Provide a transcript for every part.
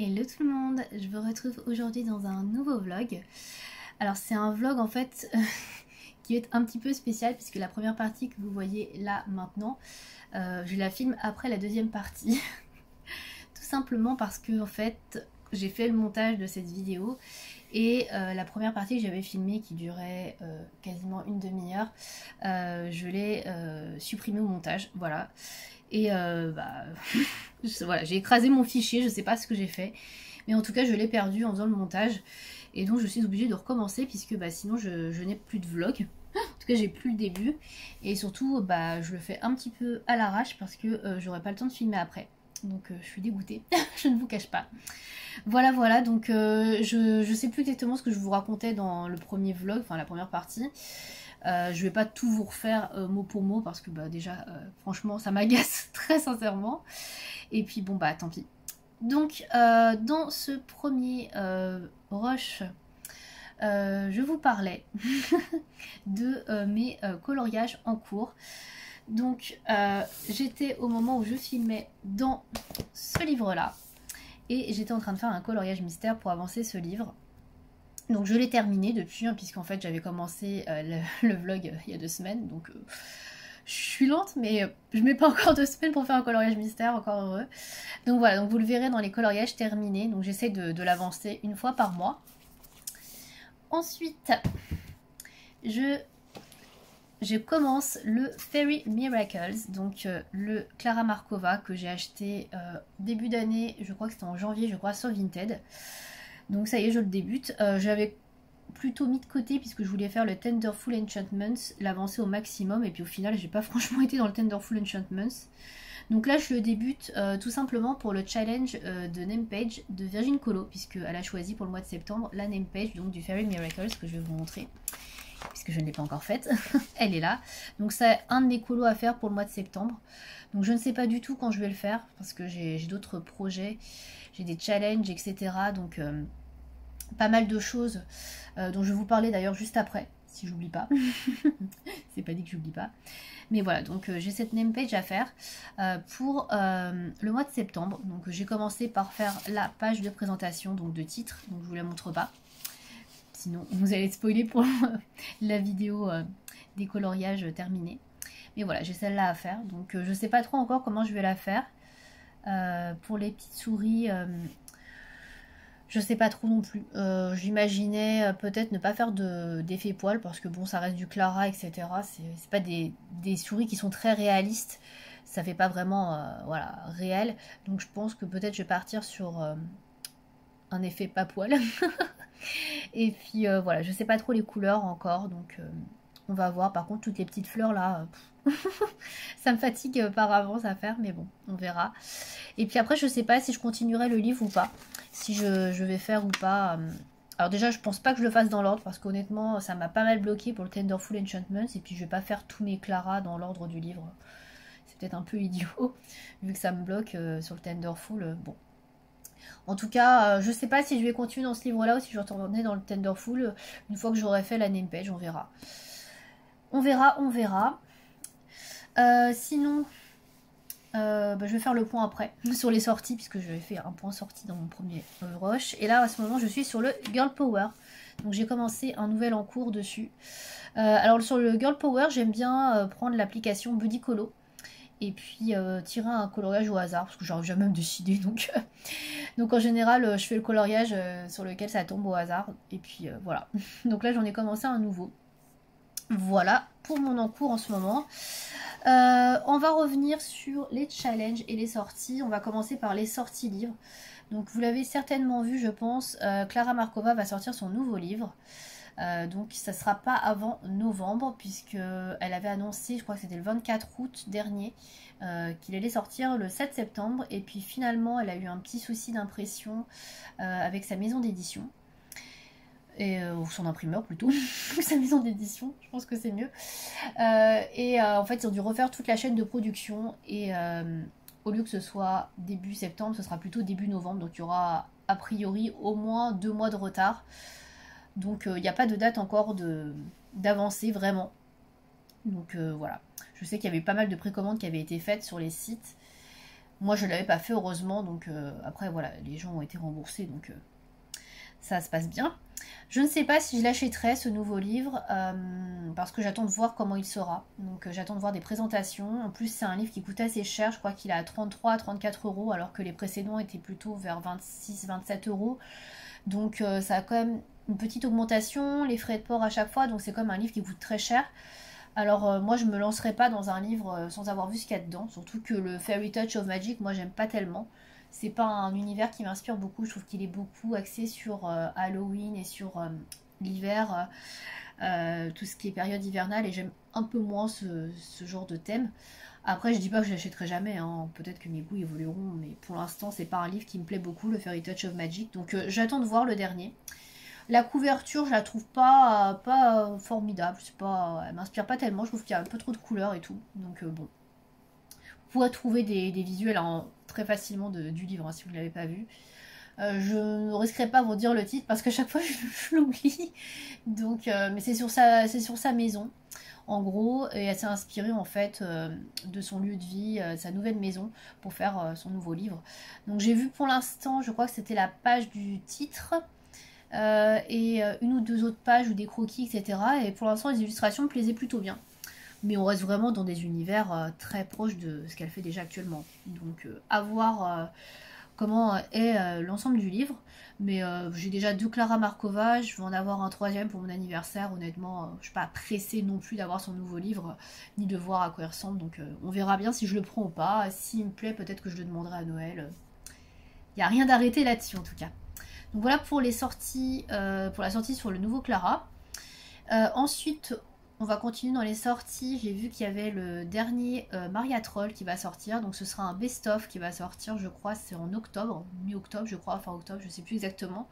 Hello tout le monde, je vous retrouve aujourd'hui dans un nouveau vlog. Alors c'est un vlog en fait qui est un petit peu spécial puisque la première partie que vous voyez là maintenant, je la filme après la deuxième partie. Tout simplement parce que en fait j'ai fait le montage de cette vidéo et la première partie que j'avais filmée qui durait quasiment une demi-heure, je l'ai supprimée au montage, voilà. Et voilà, j'ai écrasé mon fichier, je sais pas ce que j'ai fait, mais en tout cas je l'ai perdu en faisant le montage, et donc je suis obligée de recommencer puisque sinon je n'ai plus de vlog. En tout cas j'ai plus le début, et surtout je le fais un petit peu à l'arrache parce que j'aurai pas le temps de filmer après. Donc je suis dégoûtée, je ne vous cache pas. Voilà, donc je sais plus exactement ce que je vous racontais dans le premier vlog, enfin la première partie. Je vais pas tout vous refaire mot pour mot parce que déjà franchement ça m'agace très sincèrement. Et puis bon tant pis. Donc dans ce premier rush, je vous parlais de mes coloriages en cours. Donc j'étais au moment où je filmais dans ce livre là. Et j'étais en train de faire un coloriage mystère pour avancer ce livre. Donc je l'ai terminé depuis, puisqu'en fait j'avais commencé le vlog il y a 2 semaines. Donc je suis lente, mais je mets pas encore 2 semaines pour faire un coloriage mystère, encore heureux. Donc voilà, donc vous le verrez dans les coloriages terminés. Donc j'essaie de l'avancer une fois par mois. Ensuite, je commence le Fairy Miracles, donc le Clara Markova que j'ai acheté début d'année, je crois que c'était en janvier, je crois, sur Vinted. Donc ça y est, je le débute. J'avais plutôt mis de côté puisque je voulais faire le Tenderful Enchantments, l'avancer au maximum, et puis au final j'ai pas franchement été dans le Tenderful Enchantments. Donc là je le débute tout simplement pour le challenge de name page de Virgin Colo, puisqu'elle a choisi pour le mois de septembre la name page donc du Fairy Miracles que je vais vous montrer, puisque je ne l'ai pas encore faite. Elle est là. Donc c'est un de mes colos à faire pour le mois de septembre. Donc je ne sais pas du tout quand je vais le faire, parce que j'ai d'autres projets, j'ai des challenges, etc. Donc pas mal de choses dont je vais vous parler d'ailleurs juste après, si j'oublie pas. C'est pas dit que j'oublie pas. Mais voilà, donc j'ai cette name page à faire pour le mois de septembre. Donc j'ai commencé par faire la page de présentation, donc de titre, donc je vous la montre pas. Sinon vous allez spoiler pour la vidéo des coloriages terminés. Mais voilà, j'ai celle-là à faire. Donc je sais pas trop encore comment je vais la faire. Pour les petites souris, je sais pas trop non plus. J'imaginais peut-être ne pas faire d'effet poil parce que bon, ça reste du Clara, etc. C'est pas des souris qui sont très réalistes. Ça fait pas vraiment voilà, réel. Donc je pense que peut-être je vais partir sur un effet pas poil. Et puis voilà, je sais pas trop les couleurs encore. Donc on va voir. Par contre, toutes les petites fleurs là, ça me fatigue par avance à faire. Mais bon, on verra. Et puis après, je sais pas si je continuerai le livre ou pas. Si je vais faire ou pas. Alors déjà, je pense pas que je le fasse dans l'ordre parce qu'honnêtement, ça m'a pas mal bloqué pour le Tenderful Enchantments. Et puis je vais pas faire tous mes Clara dans l'ordre du livre. C'est peut-être un peu idiot vu que ça me bloque sur le Tenderful. Bon. En tout cas, je sais pas si je vais continuer dans ce livre-là ou si je vais retourner dans le Tenderful une fois que j'aurai fait la name page. On verra. On verra. Sinon... je vais faire le point après sur les sorties puisque j'avais fait un point sortie dans mon premier rush, et là à ce moment je suis sur le Girl Power, donc j'ai commencé un nouvel en cours dessus. Alors sur le Girl Power j'aime bien prendre l'application Buddy Colo et puis tirer un coloriage au hasard parce que j'arrive jamais à me décider, donc donc en général je fais le coloriage sur lequel ça tombe au hasard, et puis voilà. Donc là j'en ai commencé un nouveau. Voilà pour mon encours en ce moment. On va revenir sur les challenges et les sorties. On va commencer par les sorties livres. Donc vous l'avez certainement vu, je pense, Clara Markova va sortir son nouveau livre. Donc ça ne sera pas avant novembre, puisque elle avait annoncé, je crois que c'était le 24 août dernier, qu'il allait sortir le 7 septembre. Et puis finalement elle a eu un petit souci d'impression avec sa maison d'édition. Ou son imprimeur plutôt, sa maison d'édition, je pense que c'est mieux. En fait ils ont dû refaire toute la chaîne de production, et au lieu que ce soit début septembre, ce sera plutôt début novembre, donc il y aura a priori au moins 2 mois de retard. Donc il n'y a pas de date encore d'avancée vraiment. Donc voilà, je sais qu'il y avait pas mal de précommandes qui avaient été faites sur les sites. Moi, je ne l'avais pas fait, heureusement, donc après, voilà, les gens ont été remboursés, donc ça se passe bien. Je ne sais pas si je l'achèterai, ce nouveau livre, parce que j'attends de voir comment il sera. Donc j'attends de voir des présentations. En plus, c'est un livre qui coûte assez cher. Je crois qu'il est à 33 à 34 euros, alors que les précédents étaient plutôt vers 26-27 euros. Donc ça a quand même une petite augmentation, les frais de port à chaque fois. Donc c'est comme un livre qui coûte très cher. Alors moi, je me lancerai pas dans un livre sans avoir vu ce qu'il y a dedans. Surtout que le Fairy Touch of Magic, moi, j'aime pas tellement. C'est pas un univers qui m'inspire beaucoup. Je trouve qu'il est beaucoup axé sur Halloween et sur l'hiver, tout ce qui est période hivernale. Et j'aime un peu moins ce genre de thème. Après, je dis pas que je l'achèterai jamais, hein. Peut-être que mes goûts évolueront, mais pour l'instant, c'est pas un livre qui me plaît beaucoup, le Fairy Touch of Magic. Donc, j'attends de voir le dernier. La couverture, je la trouve pas formidable. C'est pas, elle m'inspire pas tellement. Je trouve qu'il y a un peu trop de couleurs et tout. Donc, bon. Vous pourrez trouver des visuels hein, très facilement du livre hein, si vous ne l'avez pas vu. Je ne risquerai pas de vous dire le titre parce qu'à chaque fois je l'oublie. Donc, mais c'est sur sa maison en gros, et elle s'est inspirée en fait de son lieu de vie, sa nouvelle maison, pour faire son nouveau livre. Donc j'ai vu pour l'instant, je crois que c'était la page du titre, et une ou deux autres pages ou des croquis, etc. Et pour l'instant, les illustrations me plaisaient plutôt bien. Mais on reste vraiment dans des univers très proches de ce qu'elle fait déjà actuellement. Donc à voir comment est l'ensemble du livre. Mais j'ai déjà deux Clara Markova, je vais en avoir un troisième pour mon anniversaire. Honnêtement, je ne suis pas pressée non plus d'avoir son nouveau livre, ni de voir à quoi il ressemble. Donc on verra bien si je le prends ou pas. S'il me plaît, peut-être que je le demanderai à Noël. Il n'y a rien d'arrêté là-dessus en tout cas. Donc voilà pour les sorties, pour la sortie sur le nouveau Clara. Ensuite, on va continuer dans les sorties. J'ai vu qu'il y avait le dernier Maria Troll qui va sortir. Donc ce sera un best-of qui va sortir, je crois, c'est en octobre, mi-octobre, je crois, fin octobre, je sais plus exactement.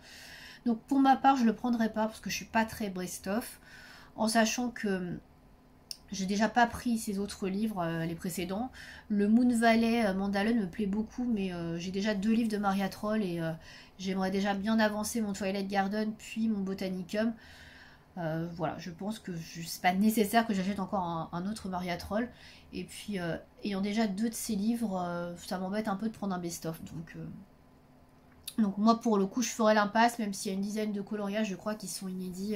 Donc pour ma part, je le prendrai pas parce que je suis pas très best-of. En sachant que j'ai déjà pas pris ces autres livres, les précédents. Le Moon Valley Mandalone me plaît beaucoup, mais j'ai déjà deux livres de Maria Troll et j'aimerais déjà bien avancer mon Twilight Garden puis mon Botanicum. Voilà, je pense que c'est pas nécessaire que j'achète encore un autre Maria Troll. Et puis, ayant déjà deux de ces livres, ça m'embête un peu de prendre un best-of. Donc moi, pour le coup, je ferai l'impasse, même s'il y a une dizaine de coloriages, je crois, qui sont inédits.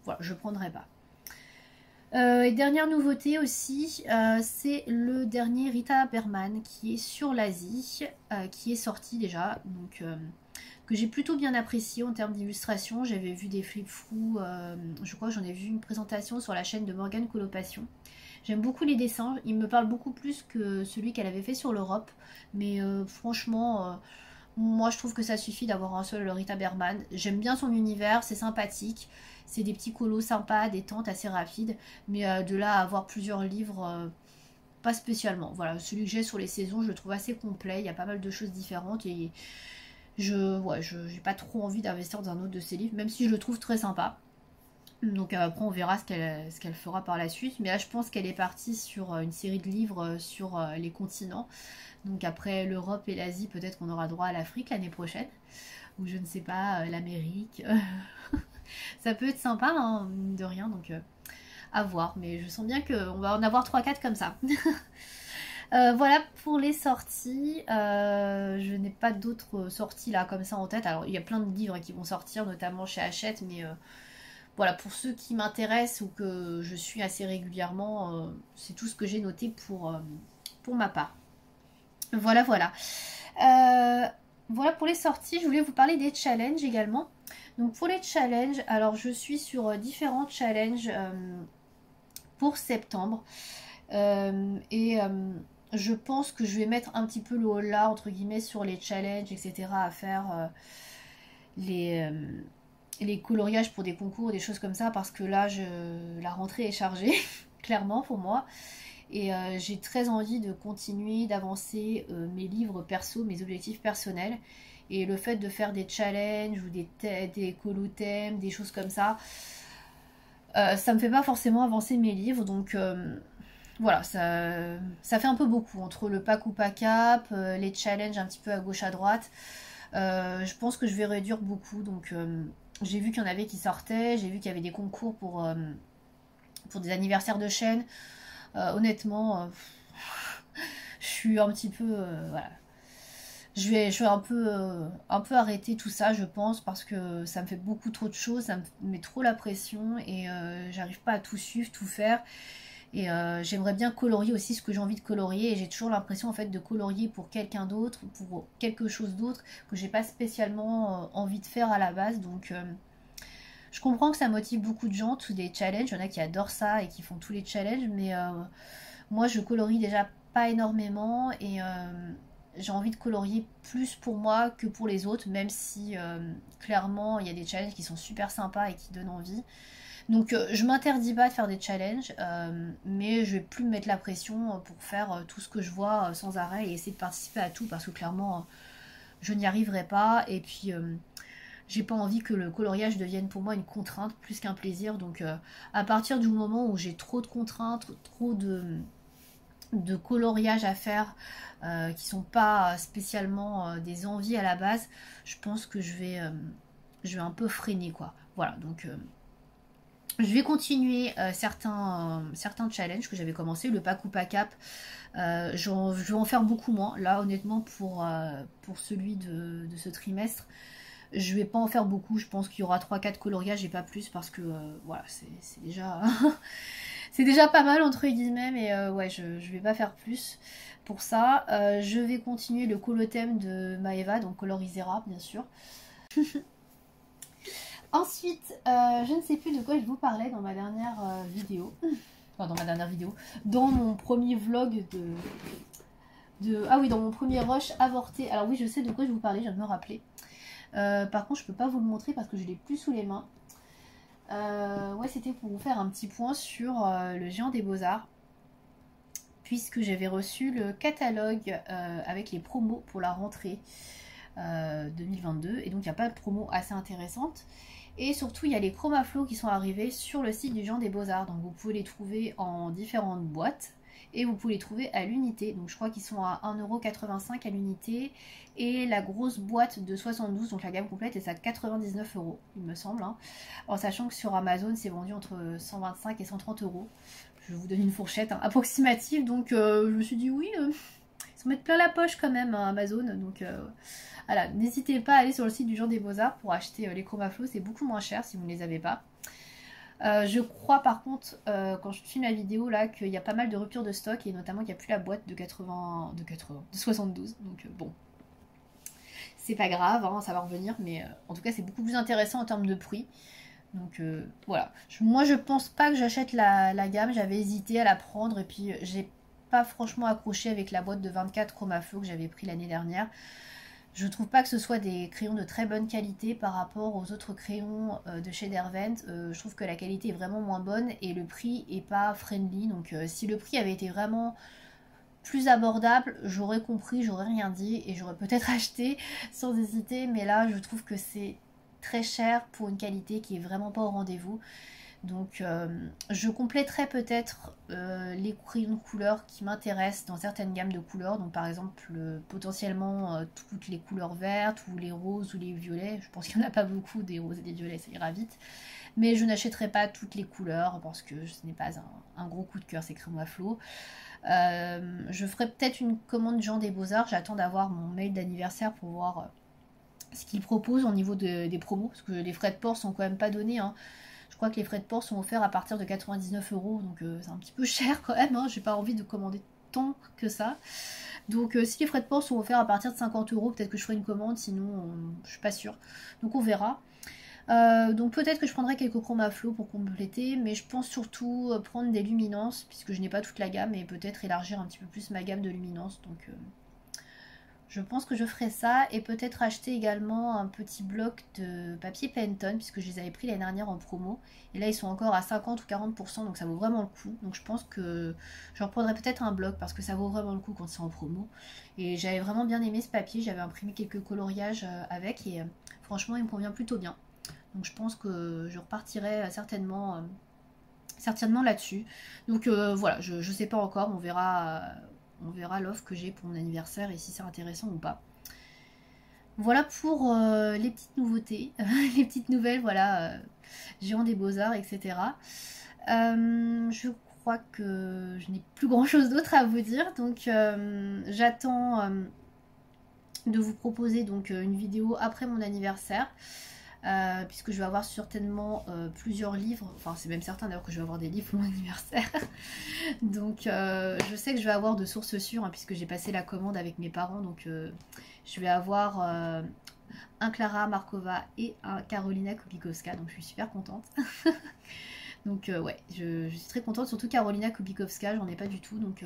Voilà, je prendrai pas. Et dernière nouveauté aussi, c'est le dernier Rita Berman qui est sur l'Asie, qui est sorti déjà. Donc que j'ai plutôt bien apprécié en termes d'illustration. J'avais vu des flip-through, je crois que j'en ai vu une présentation sur la chaîne de Morgane Colocation. J'aime beaucoup les dessins, il me parle beaucoup plus que celui qu'elle avait fait sur l'Europe, mais franchement, moi je trouve que ça suffit d'avoir un seul Rita Berman. J'aime bien son univers, c'est sympathique, c'est des petits colos sympas, des tentes assez rapides, mais de là à avoir plusieurs livres, pas spécialement. Voilà, celui que j'ai sur les saisons, je le trouve assez complet, il y a pas mal de choses différentes et j'ai pas trop envie d'investir dans un autre de ses livres, même si je le trouve très sympa. Donc après on verra ce qu'elle fera par la suite. Mais là je pense qu'elle est partie sur une série de livres sur les continents. Donc après l'Europe et l'Asie, peut-être qu'on aura droit à l'Afrique l'année prochaine. Ou je ne sais pas, l'Amérique. Ça peut être sympa, hein, mine de rien. Donc à voir. Mais je sens bien qu'on va en avoir 3-4 comme ça. Voilà pour les sorties. Je n'ai pas d'autres sorties là comme ça en tête. Alors il y a plein de livres qui vont sortir, notamment chez Hachette, mais voilà, pour ceux qui m'intéressent ou que je suis assez régulièrement, c'est tout ce que j'ai noté pour ma part. Voilà, voilà. Voilà pour les sorties. Je voulais vous parler des challenges également. Donc pour les challenges, alors je suis sur différents challenges pour septembre. Je pense que je vais mettre un petit peu le haut là, entre guillemets, sur les challenges, etc. à faire les coloriages pour des concours, des choses comme ça, parce que là, la rentrée est chargée, clairement, pour moi. Et j'ai très envie de continuer d'avancer mes livres perso, mes objectifs personnels. Et le fait de faire des challenges ou des colo-thèmes, des choses comme ça, ça me fait pas forcément avancer mes livres. Donc voilà, ça fait un peu beaucoup entre le pack ou pas cap, les challenges un petit peu à gauche à droite. Je pense que je vais réduire beaucoup. Donc j'ai vu qu'il y en avait qui sortaient, j'ai vu qu'il y avait des concours pour des anniversaires de chaîne. Honnêtement, je suis un petit peu... voilà. Je vais un peu arrêter tout ça, je pense, parce que ça me fait beaucoup trop de choses, ça me met trop la pression et j'arrive pas à tout suivre, tout faire. Et j'aimerais bien colorier aussi ce que j'ai envie de colorier et j'ai toujours l'impression en fait de colorier pour quelqu'un d'autre, pour quelque chose d'autre que j'ai pas spécialement envie de faire à la base. Donc je comprends que ça motive beaucoup de gens, tous des challenges, il y en a qui adorent ça et qui font tous les challenges, mais moi je colorie déjà pas énormément et j'ai envie de colorier plus pour moi que pour les autres, même si clairement il y a des challenges qui sont super sympas et qui donnent envie. Donc je m'interdis pas de faire des challenges, mais je vais plus me mettre la pression pour faire tout ce que je vois sans arrêt et essayer de participer à tout parce que clairement je n'y arriverai pas et puis j'ai pas envie que le coloriage devienne pour moi une contrainte plus qu'un plaisir. Donc à partir du moment où j'ai trop de contraintes, trop de coloriage à faire qui sont pas spécialement des envies à la base, je pense que je vais un peu freiner quoi. Voilà, donc je vais continuer certains challenges que j'avais commencé, le pack ou pas cap. Je vais en faire beaucoup moins. Là, honnêtement, pour celui de ce trimestre, je vais pas en faire beaucoup. Je pense qu'il y aura 3-4 coloriages et pas plus parce que voilà, c'est déjà c'est déjà pas mal entre guillemets, mais ouais, je vais pas faire plus pour ça. Je vais continuer le colothème de Maeva, donc Colorisera bien sûr. Ensuite, je ne sais plus de quoi je vous parlais dans ma dernière vidéo. Enfin, dans ma dernière vidéo. Dans mon premier vlog ah oui, dans mon premier rush avorté. Alors oui, je sais de quoi je vous parlais, je viens de me rappeler. Par contre, je peux pas vous le montrer parce que je l'ai plus sous les mains. Ouais, c'était pour vous faire un petit point sur le Géant des Beaux-Arts. Puisque j'avais reçu le catalogue avec les promos pour la rentrée 2022. Et donc, il n'y a pas de promo assez intéressante. Et surtout, il y a les Chromaflow qui sont arrivés sur le site du Géant des Beaux-Arts. Donc, vous pouvez les trouver en différentes boîtes. Et vous pouvez les trouver à l'unité. Donc, je crois qu'ils sont à 1,85€ à l'unité. Et la grosse boîte de 72, donc la gamme complète, est à 99€, il me semble. Hein. En sachant que sur Amazon, c'est vendu entre 125 et 130€. Je vous donne une fourchette approximative. Donc, je me suis dit oui, ils se mettent plein la poche quand même, hein, Amazon. Donc, voilà, n'hésitez pas à aller sur le site du Géant des Beaux-Arts pour acheter les Chromaflow, c'est beaucoup moins cher si vous ne les avez pas. Je crois par contre, quand je filme la vidéo là, qu'il y a pas mal de ruptures de stock et notamment qu'il n'y a plus la boîte de 72. Donc bon, c'est pas grave, hein, ça va revenir, mais en tout cas c'est beaucoup plus intéressant en termes de prix. Donc voilà, moi je pense pas que j'achète la gamme, j'avais hésité à la prendre et puis j'ai pas franchement accroché avec la boîte de 24 Chromaflow que j'avais pris l'année dernière. Je trouve pas que ce soit des crayons de très bonne qualité par rapport aux autres crayons de chez Derwent. Je trouve que la qualité est vraiment moins bonne et le prix est pas friendly. Donc si le prix avait été vraiment plus abordable, j'aurais compris, j'aurais rien dit et j'aurais peut-être acheté sans hésiter. Mais là, je trouve que c'est très cher pour une qualité qui est vraiment pas au rendez-vous. Donc je compléterai peut-être les crayons de couleurs qui m'intéressent dans certaines gammes de couleurs. Donc par exemple potentiellement toutes les couleurs vertes ou les roses ou les violets. Je pense qu'il n'y en a pas beaucoup des roses et des violets, ça ira vite. Mais je n'achèterai pas toutes les couleurs parce que ce n'est pas un gros coup de cœur ces Chromaflow. Je ferai peut-être une commande Géant des Beaux-Arts. J'attends d'avoir mon mail d'anniversaire pour voir ce qu'ils proposent au niveau des promos. Parce que les frais de port sont quand même pas donnés, hein. Je crois que les frais de port sont offerts à partir de 99€, donc c'est un petit peu cher quand même, hein. J'ai pas envie de commander tant que ça. Donc si les frais de port sont offerts à partir de 50€, peut-être que je ferai une commande, sinon je suis pas sûre. Donc on verra. Donc peut-être que je prendrai quelques Chromaflow pour compléter, mais je pense surtout prendre des luminances, puisque je n'ai pas toute la gamme, et peut-être élargir un petit peu plus ma gamme de luminances. Donc je pense que je ferai ça et peut-être acheter également un petit bloc de papier Pantone puisque je les avais pris l'année dernière en promo. Et là ils sont encore à 50 ou 40% donc ça vaut vraiment le coup. Donc je pense que je reprendrai peut-être un bloc parce que ça vaut vraiment le coup quand c'est en promo. Et j'avais vraiment bien aimé ce papier, j'avais imprimé quelques coloriages avec et franchement il me convient plutôt bien. Donc je pense que je repartirai certainement là-dessus. Donc voilà, je sais pas encore, on verra l'offre que j'ai pour mon anniversaire et si c'est intéressant ou pas. Voilà pour les petites nouveautés, les petites nouvelles, voilà, Géant des Beaux-Arts, etc. Je crois que je n'ai plus grand chose d'autre à vous dire. Donc j'attends de vous proposer donc une vidéo après mon anniversaire. Puisque je vais avoir certainement plusieurs livres, enfin c'est même certain d'ailleurs que je vais avoir des livres pour mon anniversaire. Donc je sais que je vais avoir de sources sûres hein, puisque j'ai passé la commande avec mes parents. Donc je vais avoir un Klara Markova et un Karolina Kubikowska, donc je suis super contente. Donc ouais, je suis très contente, surtout Karolina Kubikowska, j'en ai pas du tout. Donc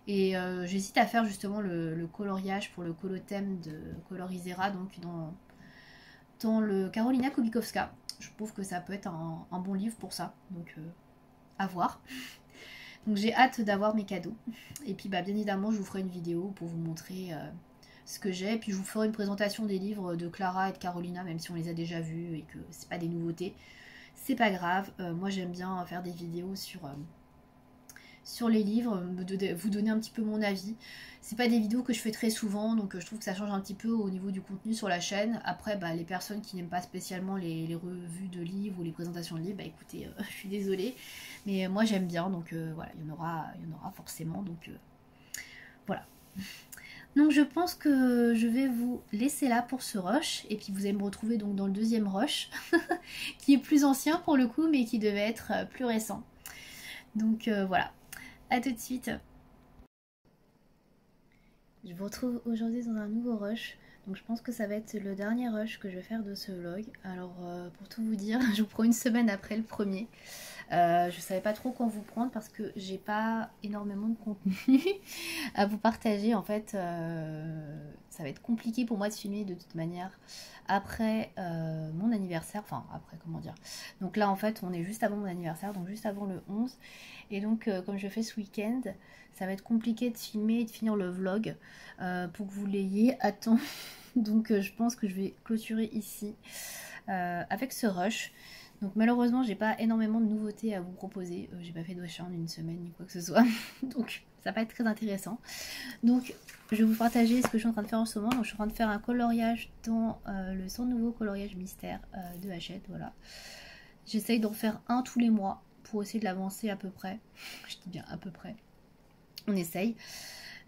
j'hésite à faire justement le coloriage pour le colothème de Colorisera, donc dans le Karolina Kubikowska. Je trouve que ça peut être un bon livre pour ça, donc à voir. Donc j'ai hâte d'avoir mes cadeaux. Et puis bah, bien évidemment je vous ferai une vidéo pour vous montrer ce que j'ai. Et puis je vous ferai une présentation des livres de Klara et de Karolina, même si on les a déjà vus et que c'est pas des nouveautés. C'est pas grave, moi j'aime bien faire des vidéos sur les livres, vous donner un petit peu mon avis. C'est pas des vidéos que je fais très souvent, donc je trouve que ça change un petit peu au niveau du contenu sur la chaîne. Après, bah, les personnes qui n'aiment pas spécialement les revues de livres ou les présentations de livres, bah écoutez, je suis désolée. Mais moi j'aime bien, donc voilà, il y en aura forcément, donc voilà. Donc je pense que je vais vous laisser là pour ce rush, et puis vous allez me retrouver donc dans le deuxième rush, qui est plus ancien pour le coup, mais qui devait être plus récent. Donc voilà. A tout de suite. Je vous retrouve aujourd'hui dans un nouveau rush. Donc je pense que ça va être le dernier rush que je vais faire de ce vlog. Alors pour tout vous dire, je vous prends une semaine après le premier. Je savais pas trop quand vous prendre parce que j'ai pas énormément de contenu à vous partager. En fait, ça va être compliqué pour moi de filmer de toute manière après mon anniversaire. Enfin, après, comment dire. Donc là, en fait, on est juste avant mon anniversaire, donc juste avant le 11. Et donc, comme je fais ce week-end, ça va être compliqué de filmer et de finir le vlog pour que vous l'ayez à temps. Donc, je pense que je vais clôturer ici avec ce rush. Donc malheureusement j'ai pas énormément de nouveautés à vous proposer, j'ai pas fait de wash en une semaine ni quoi que ce soit, donc ça va pas être très intéressant. Donc je vais vous partager ce que je suis en train de faire en ce moment. Donc je suis en train de faire un coloriage dans le 100 nouveau coloriage mystère de Hachette, voilà. J'essaye d'en faire un tous les mois pour essayer de l'avancer à peu près, je dis bien à peu près, on essaye.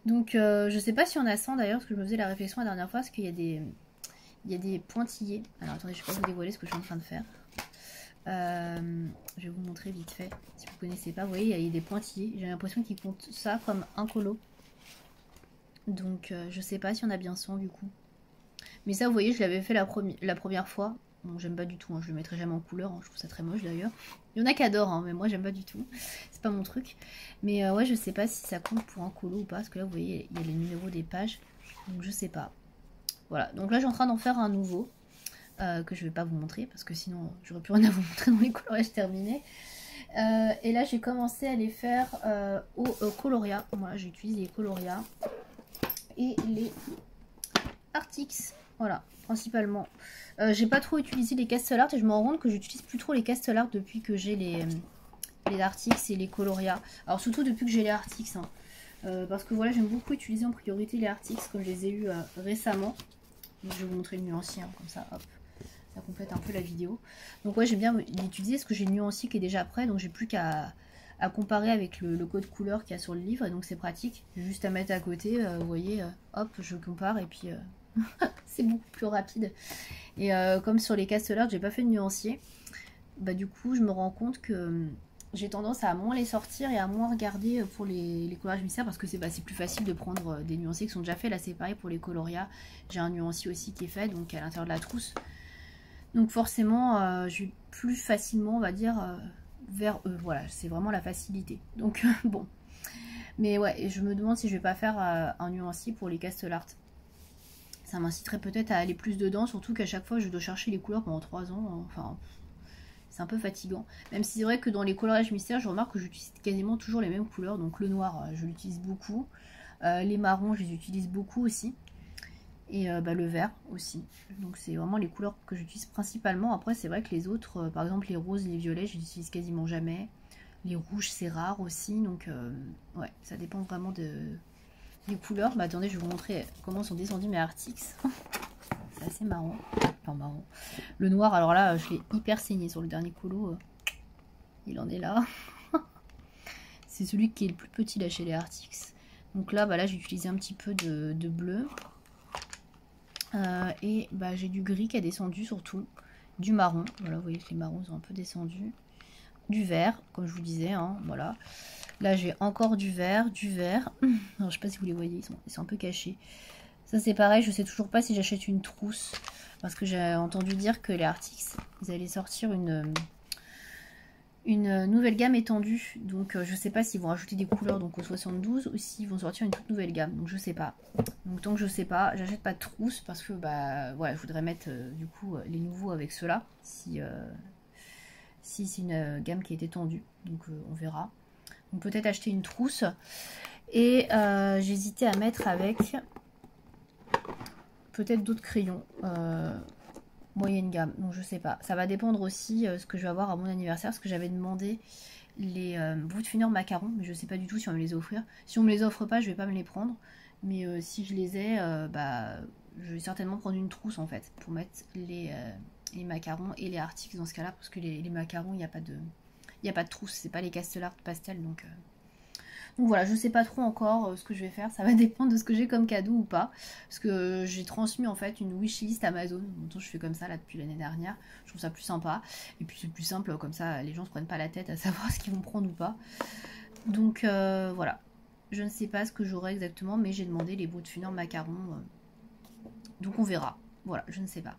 Donc je sais pas si on a 100 d'ailleurs, parce que je me faisais la réflexion la dernière fois, parce qu'il y a des pointillés. Alors attendez, je vais pas vous dévoiler ce que je suis en train de faire. Je vais vous montrer vite fait si vous connaissez pas. Vous voyez, il y a des pointillés, j'ai l'impression qu'ils comptent ça comme un colo, donc je sais pas si on a bien 100 du coup, mais ça vous voyez je l'avais fait la première fois. Bon, j'aime pas du tout, hein. Je le mettrai jamais en couleur, hein. Je trouve ça très moche d'ailleurs. Il y en a qui adorent hein, mais moi j'aime pas du tout, c'est pas mon truc. Mais ouais, je sais pas si ça compte pour un colo ou pas, parce que là vous voyez il y a les numéros des pages, donc je sais pas. Voilà, donc là j'ai en train d'en faire un nouveau que je vais pas vous montrer parce que sinon j'aurais plus rien à vous montrer dans les coloriages terminés. Et là j'ai commencé à les faire au Coloria. Moi j'utilise les Coloria et les Artix, voilà, principalement. J'ai pas trop utilisé les Castle Art et je me rends compte que j'utilise plus trop les Castle Art depuis que j'ai les Artix et les Coloria. Alors surtout depuis que j'ai les Artix hein. Parce que voilà, j'aime beaucoup utiliser en priorité les Artix comme je les ai eu récemment. Donc, je vais vous montrer le nuancier hein, comme ça, hop. Ça complète un peu la vidéo. Donc ouais, j'aime bien l'utiliser parce que j'ai le nuancier qui est déjà prêt, donc j'ai plus qu'à comparer avec le code couleur qu'il y a sur le livre, et donc c'est pratique. J'ai juste à mettre à côté, vous voyez, hop, je compare et puis c'est beaucoup plus rapide. Et comme sur les Castle Art, j'ai pas fait de nuancier, bah du coup je me rends compte que j'ai tendance à moins les sortir et à moins regarder pour les coloriages mystères parce que c'est plus facile de prendre des nuanciers qui sont déjà faits. Là c'est pareil pour les coloria, j'ai un nuancier aussi qui est fait, donc à l'intérieur de la trousse. Donc forcément, je vais plus facilement, on va dire, vers eux. Voilà, c'est vraiment la facilité. Donc bon. Mais ouais, je me demande si je vais pas faire un nuancier pour les Castle Art. Ça m'inciterait peut-être à aller plus dedans, surtout qu'à chaque fois, je dois chercher les couleurs pendant 3 ans. Enfin, c'est un peu fatigant. Même si c'est vrai que dans les coloriages mystères, je remarque que j'utilise quasiment toujours les mêmes couleurs. Donc le noir, je l'utilise beaucoup. Les marrons, je les utilise beaucoup aussi. Et le vert aussi. Donc c'est vraiment les couleurs que j'utilise principalement. Après c'est vrai que les autres, par exemple les roses, les violets, je les utilise quasiment jamais. Les rouges c'est rare aussi. Donc ouais, ça dépend vraiment des couleurs. Bah attendez, je vais vous montrer comment sont descendus mes Artix. C'est assez marrant. Enfin marrant. Le noir, alors là je l'ai hyper saigné sur le dernier colo. Il en est là. C'est celui qui est le plus petit là chez les Artix. Donc là, bah là j'ai utilisé un petit peu de bleu. Et bah, j'ai du gris qui a descendu surtout. Du marron. Voilà, vous voyez que les marrons sont un peu descendus. Du vert, comme je vous disais. Hein, voilà. Là j'ai encore du vert, du vert. Alors, je sais pas si vous les voyez, ils sont un peu cachés. Ça c'est pareil, je sais toujours pas si j'achète une trousse. Parce que j'ai entendu dire que les Artix, ils allaient sortir une nouvelle gamme étendue. Donc je sais pas s'ils vont rajouter des couleurs donc au 72 ou s'ils vont sortir une toute nouvelle gamme. Donc je sais pas. Donc tant que je sais pas, j'achète pas de trousse parce que bah ouais, je voudrais mettre du coup les nouveaux avec ceux-là. Si c'est une gamme qui est étendue. Donc on verra. Donc peut-être acheter une trousse. Et j'hésitais à mettre avec peut-être d'autres crayons. Moyenne gamme, donc je sais pas. Ça va dépendre aussi ce que je vais avoir à mon anniversaire, parce que j'avais demandé les brut finir macarons, mais je sais pas du tout si on va me les offrir. Si on me les offre pas, je vais pas me les prendre. Mais si je les ai, bah je vais certainement prendre une trousse en fait pour mettre les macarons et les Artix dans ce cas-là, parce que les macarons, il n'y a pas de trousse, c'est pas les Castellart pastel donc. Donc voilà, je sais pas trop encore ce que je vais faire, ça va dépendre de ce que j'ai comme cadeau ou pas. Parce que j'ai transmis en fait une wishlist Amazon, dont je fais comme ça là depuis l'année dernière. Je trouve ça plus sympa. Et puis c'est plus simple, comme ça les gens se prennent pas la tête à savoir ce qu'ils vont prendre ou pas. Donc voilà, je ne sais pas ce que j'aurai exactement, mais j'ai demandé les brut finir macarons. Donc on verra, voilà, je ne sais pas.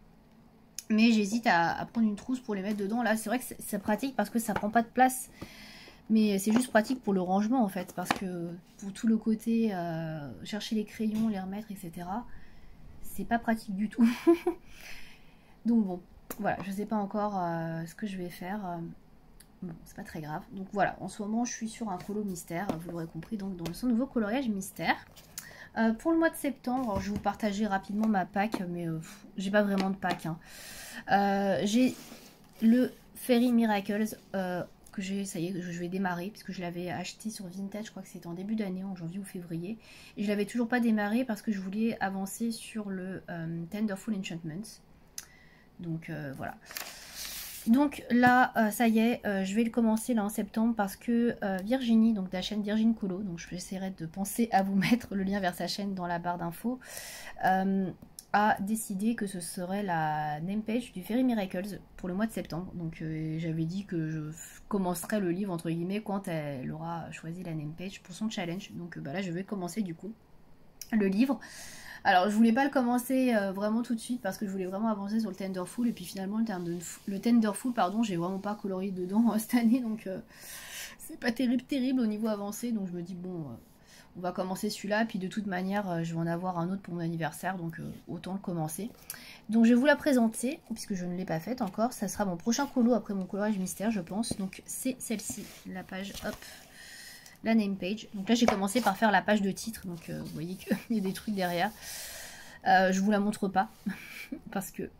Mais j'hésite à prendre une trousse pour les mettre dedans. Là c'est vrai que c'est pratique parce que ça prend pas de place. Mais c'est juste pratique pour le rangement en fait, parce que pour tout le côté chercher les crayons, les remettre, etc. C'est pas pratique du tout. Donc bon, voilà, je sais pas encore ce que je vais faire. Bon, c'est pas très grave. Donc voilà, en ce moment je suis sur un colo mystère, vous l'aurez compris, donc dans son nouveau coloriage mystère. Pour le mois de septembre, alors, je vais vous partager rapidement ma pack, mais j'ai pas vraiment de pack. Hein. J'ai le Fairy Miracles que j'ai, ça y est, je vais démarrer, puisque je l'avais acheté sur Vinted, je crois que c'était en début d'année, en janvier ou février. Et je l'avais toujours pas démarré parce que je voulais avancer sur le Tenderful Enchantment. Donc voilà. Donc là, ça y est, je vais le commencer là en septembre parce que Virginie, donc de la chaîne Virgin Colo, donc j'essaierai de penser à vous mettre le lien vers sa chaîne dans la barre d'infos, a décidé que ce serait la name page du Fairy Miracles pour le mois de septembre. Donc j'avais dit que je commencerai le livre entre guillemets quand elle aura choisi la name page pour son challenge. Donc bah là je vais commencer du coup le livre. Alors je voulais pas le commencer vraiment tout de suite parce que je voulais vraiment avancer sur le Tenderful, et puis finalement le Tenderful pardon, j'ai vraiment pas colorié dedans cette année, donc c'est pas terrible au niveau avancé, donc je me dis bon on va commencer celui-là, puis de toute manière je vais en avoir un autre pour mon anniversaire, donc autant le commencer. Donc je vais vous la présenter puisque je ne l'ai pas faite encore, ça sera mon prochain colo après mon coloriage mystère je pense. Donc c'est celle-ci, la page, hop, la name page. Donc là j'ai commencé par faire la page de titre, donc vous voyez qu'il y a des trucs derrière. Je vous la montre pas parce que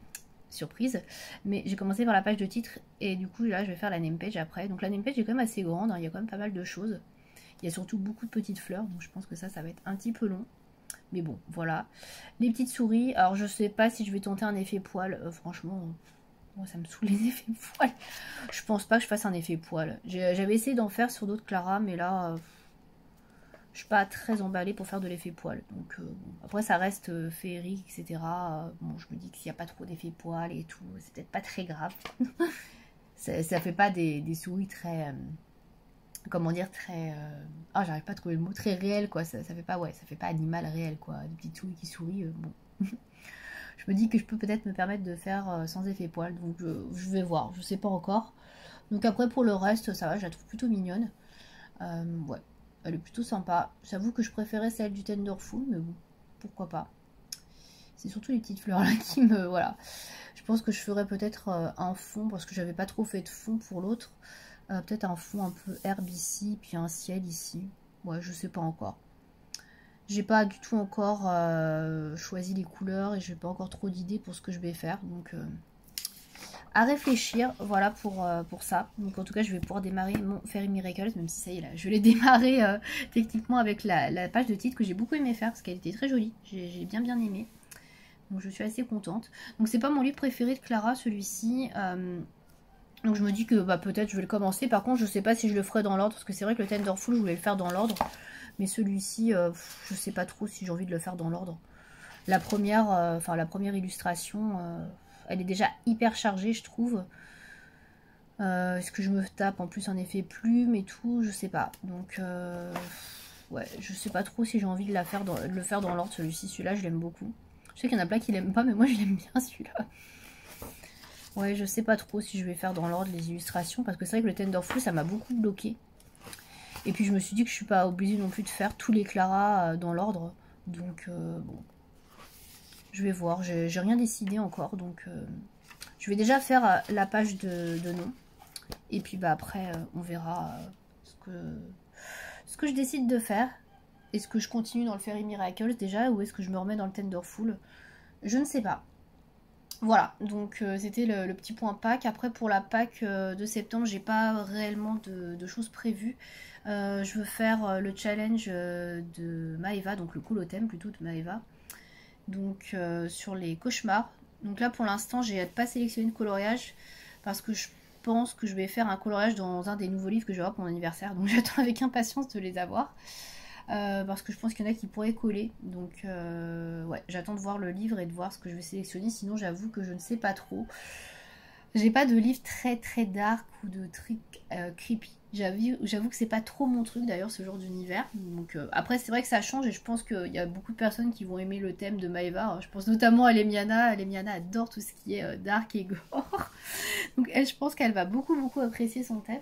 surprise, mais j'ai commencé par la page de titre et du coup là je vais faire la name page après. Donc la name page est quand même assez grande, hein, il y a quand même pas mal de choses. Il y a surtout beaucoup de petites fleurs, donc je pense que ça va être un petit peu long. Mais bon, voilà. Les petites souris, alors je sais pas si je vais tenter un effet poil, franchement... Moi, ça me saoule les effets poils. Je pense pas que je fasse un effet poil. J'avais essayé d'en faire sur d'autres Clara, mais là, je suis pas très emballée pour faire de l'effet poil. Donc, bon. Après, ça reste féerique, etc. Bon, je me dis que s'il n'y a pas trop d'effet poil et tout, c'est peut-être pas très grave. ça fait pas des souris très... comment dire, très... Ah, j'arrive pas à trouver le mot. Très réel, quoi. Ça fait pas, ouais, ça fait pas animal réel, quoi. Des petites souris qui sourient, bon... Je me dis que je peux peut-être me permettre de faire sans effet poil. Donc je vais voir. Je sais pas encore. Donc après pour le reste ça va. Je la trouve plutôt mignonne. Ouais. Elle est plutôt sympa. J'avoue que je préférais celle du Tenderful. Mais bon. Pourquoi pas. C'est surtout les petites fleurs là qui me... Voilà. Je pense que je ferais peut-être un fond. Parce que j'avais pas trop fait de fond pour l'autre. Peut-être un fond un peu herbe ici. Puis un ciel ici. Ouais, je sais pas encore. J'ai pas du tout encore choisi les couleurs et j'ai pas encore trop d'idées pour ce que je vais faire. Donc à réfléchir, voilà pour ça. Donc en tout cas je vais pouvoir démarrer mon Fairy Miracles, même si ça y est là, je l'ai démarré techniquement avec la page de titre que j'ai beaucoup aimé faire parce qu'elle était très jolie. J'ai bien aimé. Donc je suis assez contente. Donc c'est pas mon livre préféré de Clara celui-ci. Donc je me dis que bah, peut-être je vais le commencer. Par contre, je sais pas si je le ferai dans l'ordre. Parce que c'est vrai que le Tenderful, je voulais le faire dans l'ordre. Mais celui-ci, je sais pas trop si j'ai envie de le faire dans l'ordre. La première, la première illustration, elle est déjà hyper chargée, je trouve. Est-ce que je me tape en plus un effet plume et tout? Je sais pas. Donc, ouais, je sais pas trop si j'ai envie de le faire dans l'ordre, celui-ci. Celui-là, je l'aime beaucoup. Je sais qu'il y en a plein qui l'aiment pas, mais moi, je l'aime bien, celui-là. Ouais, je sais pas trop si je vais faire dans l'ordre les illustrations, parce que c'est vrai que le Tenderful, ça m'a beaucoup bloqué. Et puis, je me suis dit que je suis pas obligée non plus de faire tous les Clara dans l'ordre. Donc, bon. Je vais voir. J'ai rien décidé encore, donc... je vais déjà faire la page de nom. Et puis bah après, on verra ce que je décide de faire. Est-ce que je continue dans le Fairy Miracles déjà, ou est-ce que je me remets dans le Tenderful? Je ne sais pas. Voilà, donc c'était le petit point Pâques. Après, pour la Pâques de septembre, j'ai pas réellement de choses prévues. Je veux faire le challenge de Maeva, donc le colothème plutôt de Maeva. Donc sur les cauchemars. Donc là, pour l'instant, j'ai pas sélectionné de coloriage parce que je pense que je vais faire un coloriage dans un des nouveaux livres que je vais avoir pour mon anniversaire. Donc j'attends avec impatience de les avoir. Parce que je pense qu'il y en a qui pourraient coller. Donc ouais, j'attends de voir le livre et de voir ce que je vais sélectionner. Sinon, j'avoue que je ne sais pas trop. J'ai pas de livre très très dark ou de trucs creepy. J'avoue que c'est pas trop mon truc d'ailleurs ce genre d'univers. Donc après c'est vrai que ça change et je pense qu'il y a beaucoup de personnes qui vont aimer le thème de Maeva. Je pense notamment à Lemiana. Lemiana adore tout ce qui est dark et gore. Donc elle, je pense qu'elle va beaucoup beaucoup apprécier son thème.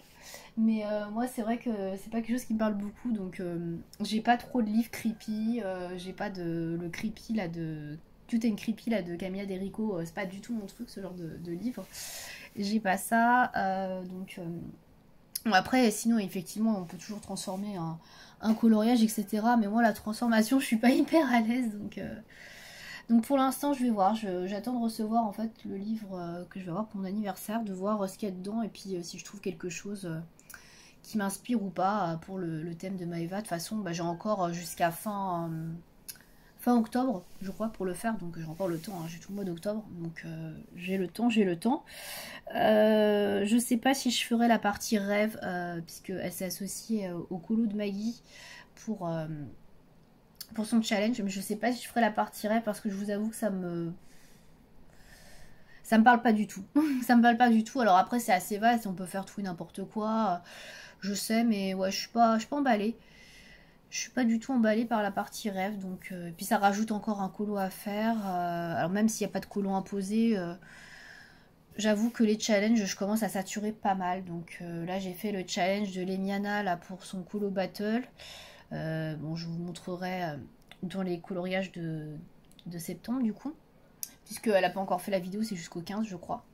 Mais moi c'est vrai que c'est pas quelque chose qui me parle beaucoup. Donc j'ai pas trop de livres creepy. J'ai pas de le creepy là de Cute and Creepy là de Camilla Derico, c'est pas du tout mon truc ce genre de livre. J'ai pas ça, bon, après sinon effectivement on peut toujours transformer un coloriage etc. Mais moi la transformation je suis pas hyper à l'aise donc pour l'instant je vais voir, j'attends de recevoir en fait le livre que je vais avoir pour mon anniversaire, de voir ce qu'il y a dedans et puis si je trouve quelque chose qui m'inspire ou pas pour le thème de Maeva. De toute façon bah, j'ai encore jusqu'à fin octobre, je crois, pour le faire. Donc j'ai encore le temps, hein, j'ai tout le mois d'octobre. Donc j'ai le temps, j'ai le temps. Je sais pas si je ferai la partie rêve, puisqu'elle s'est associée au colo de Maggie pour son challenge. Mais je sais pas si je ferai la partie rêve parce que je vous avoue que ça me parle pas du tout. Ça me parle pas du tout. Alors après c'est assez vaste, on peut faire tout et n'importe quoi. Je sais, mais ouais, je suis pas emballée. Je suis pas du tout emballée par la partie rêve, donc et puis ça rajoute encore un colo à faire. Alors même s'il n'y a pas de colo imposé, j'avoue que les challenges, je commence à saturer pas mal. Donc là j'ai fait le challenge de Lemiana là pour son colo battle. Bon, je vous montrerai dans les coloriages de septembre du coup, puisqu'elle n'a pas encore fait la vidéo, c'est jusqu'au 15 je crois.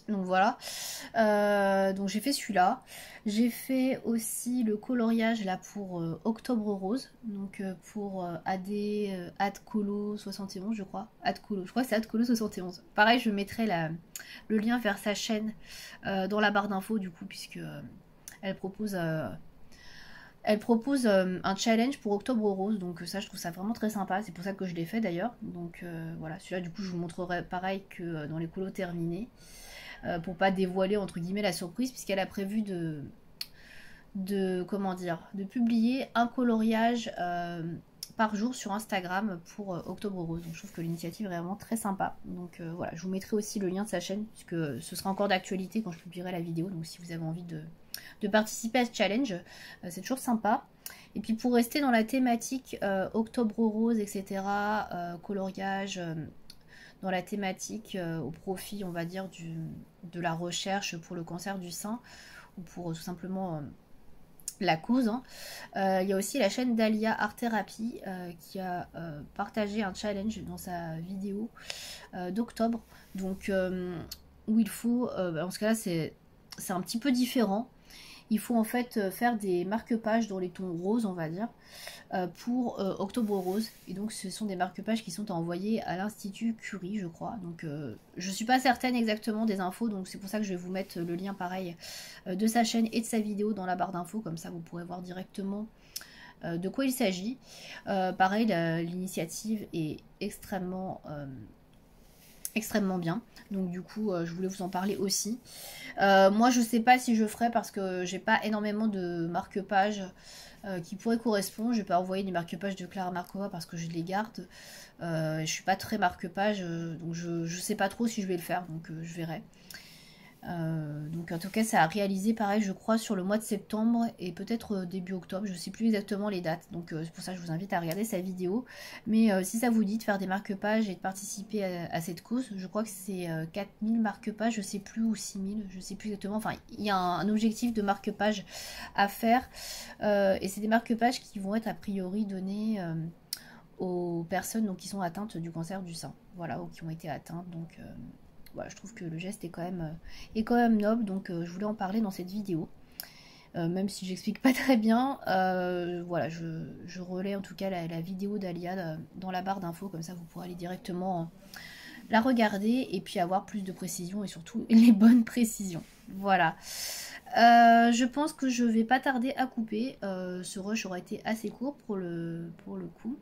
Donc voilà, donc j'ai fait celui-là. J'ai fait aussi le coloriage là pour Octobre Rose, donc pour Ad Colo 71 je crois. Je crois que c'est Ad Colo 71. Pareil, je mettrai le lien vers sa chaîne dans la barre d'infos du coup, puisque elle propose un challenge pour Octobre Rose, donc ça je trouve ça vraiment très sympa, c'est pour ça que je l'ai fait d'ailleurs. Donc voilà, celui-là du coup je vous montrerai pareil que dans les colos terminés. Pour pas dévoiler entre guillemets la surprise, puisqu'elle a prévu de publier un coloriage par jour sur Instagram pour Octobre Rose. Donc je trouve que l'initiative est vraiment très sympa. Donc voilà, je vous mettrai aussi le lien de sa chaîne puisque ce sera encore d'actualité quand je publierai la vidéo. Donc si vous avez envie de participer à ce challenge, c'est toujours sympa. Et puis pour rester dans la thématique Octobre Rose, etc., coloriage, dans la thématique au profit, on va dire, de la recherche pour le cancer du sein, ou pour tout simplement la cause. Hein. Il y a aussi la chaîne d'Alia Art Therapy qui a partagé un challenge dans sa vidéo d'octobre. Donc, où il faut, dans ce cas-là, c'est un petit peu différent. Il faut en fait faire des marque-pages dans les tons roses, on va dire, pour Octobre Rose. Et donc ce sont des marque-pages qui sont à envoyer à l'Institut Curie, je crois. Donc je suis pas certaine exactement des infos, donc c'est pour ça que je vais vous mettre le lien pareil de sa chaîne et de sa vidéo dans la barre d'infos, comme ça vous pourrez voir directement de quoi il s'agit. Pareil, l'initiative est extrêmement extrêmement bien. Donc du coup, je voulais vous en parler aussi. Moi, je sais pas si je ferai parce que j'ai pas énormément de marque-pages qui pourraient correspondre. Je vais pas envoyer des marque-pages de Clara Markova parce que je les garde. Je suis pas très marque-page, donc je sais pas trop si je vais le faire, donc je verrai. Donc en tout cas ça a réalisé pareil je crois sur le mois de septembre et peut-être début octobre, je sais plus exactement les dates, donc c'est pour ça que je vous invite à regarder sa vidéo. Mais si ça vous dit de faire des marque-pages et de participer à cette cause, je crois que c'est 4000 marque-pages, je sais plus, ou 6000, je sais plus exactement, enfin il y a un objectif de marque-pages à faire et c'est des marque-pages qui vont être a priori donnés aux personnes donc, qui sont atteintes du cancer du sein, voilà, ou qui ont été atteintes, donc voilà, je trouve que le geste est quand même noble, donc je voulais en parler dans cette vidéo. Même si j'explique pas très bien, voilà, je relais en tout cas la vidéo d'Alia dans la barre d'infos, comme ça vous pourrez aller directement la regarder et puis avoir plus de précisions et surtout les bonnes précisions. Voilà. Je pense que je vais pas tarder à couper. Ce rush aura été assez court pour le coup.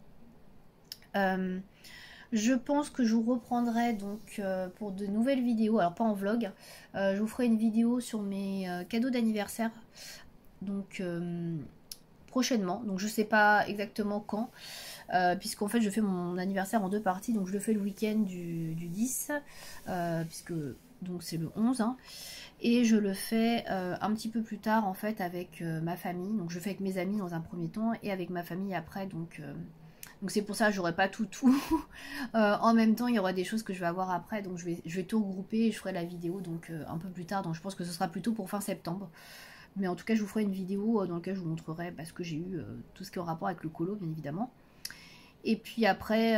Je pense que je vous reprendrai donc pour de nouvelles vidéos, alors pas en vlog, je vous ferai une vidéo sur mes cadeaux d'anniversaire, donc prochainement, donc je sais pas exactement quand, puisqu'en fait je fais mon anniversaire en 2 parties, donc je le fais le week-end du 10, puisque donc c'est le 11, hein, et je le fais un petit peu plus tard en fait avec ma famille, donc je le fais avec mes amis dans un premier temps et avec ma famille après, donc c'est pour ça que j'aurai pas tout en même temps, il y aura des choses que je vais avoir après, donc je vais tout regrouper et je ferai la vidéo donc un peu plus tard, donc je pense que ce sera plutôt pour fin septembre. Mais en tout cas je vous ferai une vidéo dans laquelle je vous montrerai ce que j'ai eu, tout ce qui est en rapport avec le colo bien évidemment. Et puis après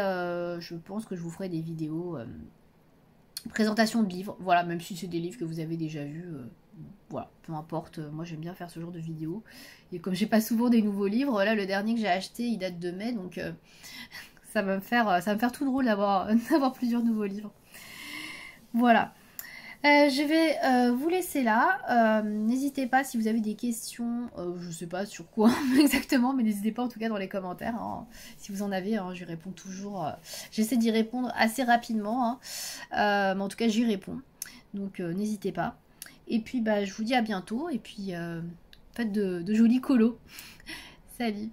je pense que je vous ferai des vidéos présentation de livres, voilà, même si c'est des livres que vous avez déjà vus, voilà, peu importe, moi j'aime bien faire ce genre de vidéos. Et comme j'ai pas souvent des nouveaux livres, là le dernier que j'ai acheté il date de mai, donc ça va me faire tout drôle d'avoir plusieurs nouveaux livres. Voilà. Je vais vous laisser là. N'hésitez pas si vous avez des questions, je sais pas sur quoi exactement, mais n'hésitez pas en tout cas dans les commentaires, hein. Si vous en avez, hein, j'y réponds toujours. J'essaie d'y répondre assez rapidement, hein. Mais en tout cas j'y réponds. Donc n'hésitez pas. Et puis bah, je vous dis à bientôt et puis faites de jolis colos. Salut!